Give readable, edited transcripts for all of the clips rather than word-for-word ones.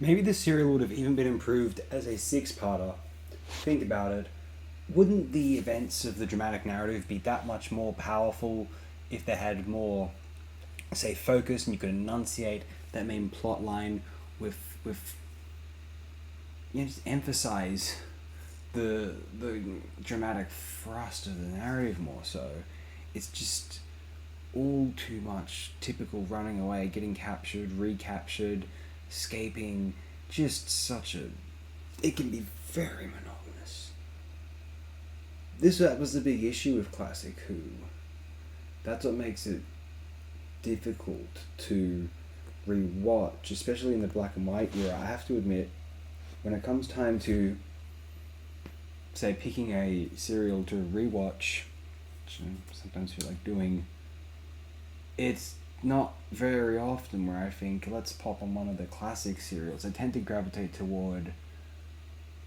Maybe the serial would have even been improved as a six-parter. Think about it. Wouldn't the events of the dramatic narrative be that much more powerful if they had more, say, focus, and you could enunciate that main plot line with just emphasize the dramatic thrust of the narrative more so. It's just all too much typical running away, getting captured, recaptured, escaping. Just such a... It can be very monotonous. That was the big issue with Classic Who. That's what makes it difficult to rewatch, especially in the black and white era. I have to admit, when it comes time to, say, picking a serial to rewatch, which I sometimes feel like doing, it's not very often where I think, let's pop on one of the classic serials. I tend to gravitate toward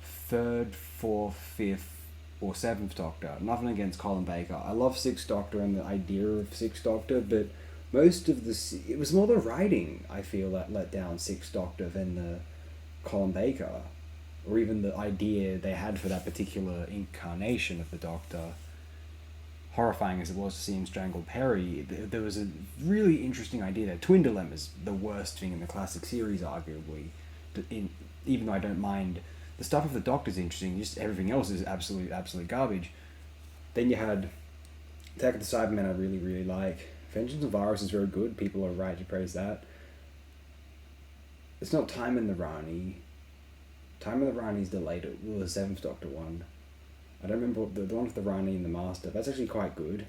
third, fourth, fifth, or seventh Doctor. Nothing against Colin Baker. I love Sixth Doctor and the idea of Sixth Doctor, but most of it was more the writing, I feel, that let down Sixth Doctor than the Colin Baker, or even the idea they had for that particular incarnation of the Doctor. Horrifying as it was to see him strangle Perry, there was a really interesting idea there. Twin Dilemma's the worst thing in the classic series, arguably. Even though I don't mind the stuff of the Doctor's interesting, just everything else is absolute garbage. Then you had Attack of the Cybermen, I really, really like. Vengeance of Virus is very good. People are right to praise that. It's not Time in the Rani. Time in the Rani is the later, the seventh Doctor one. I don't remember the one with the Rani and the Master. That's actually quite good.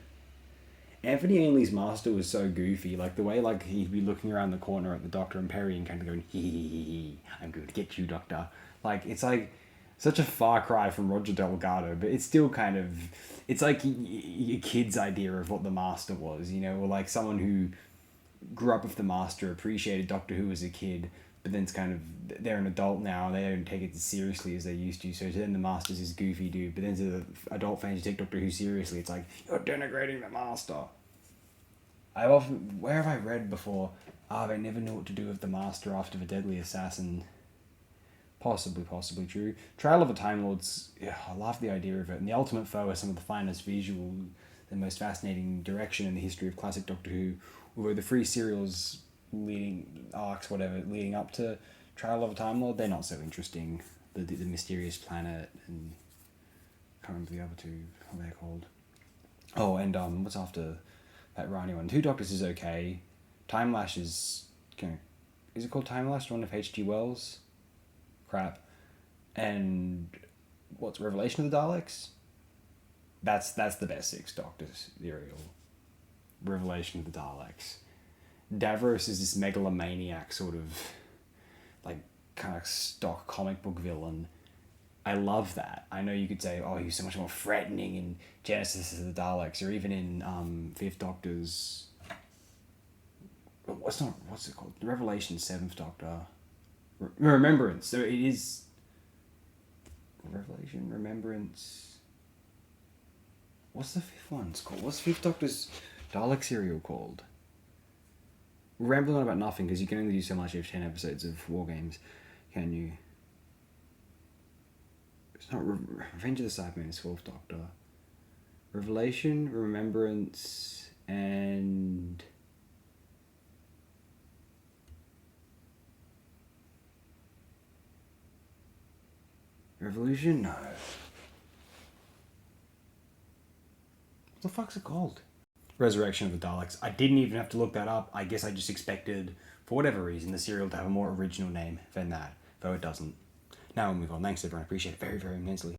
Anthony Ainley's Master was so goofy. Like, the way, like, he'd be looking around the corner at the Doctor and Perry and kind of going, hee, I'm going to get you, Doctor. Like, it's like such a far cry from Roger Delgado, but it's still kind of, it's like a kid's idea of what the Master was, you know, or like someone who grew up with the Master, appreciated Doctor Who as a kid, but then it's kind of, they're an adult now, they don't take it as seriously as they used to, so to them the Master's this goofy dude, but then to the adult fans who take Doctor Who seriously, it's like, you're denigrating the Master. Where have I read before, they never knew what to do with the Master after the Deadly Assassin? Possibly true. Trial of the Time Lords, yeah, I love the idea of it, and the Ultimate Foe is some of the finest visual, the most fascinating direction in the history of classic Doctor Who, although the three serials leading up to Trial of a Time Lord, they're not so interesting. The Mysterious Planet, and I can't remember the other two, what they're called. Oh, and what's after that Rani one? Two Doctors is okay. Time Lash is it called Time Lash? The one of H.G. Wells? Crap. And what's Revelation of the Daleks? That's the best Six Doctors serial. Revelation of the Daleks. Davros is this megalomaniac sort of, like, kind of stock comic book villain. I love that. I know you could say, oh, he's so much more threatening in Genesis of the Daleks, or even in Fifth Doctor's... What's it called? The Revelation Seventh Doctor. Remembrance. So it is... Revelation, Remembrance... What's the fifth one called? What's Fifth Doctor's Dalek serial called? We're rambling on about nothing, because you can only do so much of 10 episodes of War Games, can you? It's not... Revenge of the Cybermen is Fourth Doctor. Revelation, Remembrance, and... Revolution? No. What the fuck's it called? Resurrection of the Daleks. I didn't even have to look that up. I guess I just expected, for whatever reason, the serial to have a more original name than that, though it doesn't. Now we'll move on. Thanks everyone. I appreciate it very, very immensely.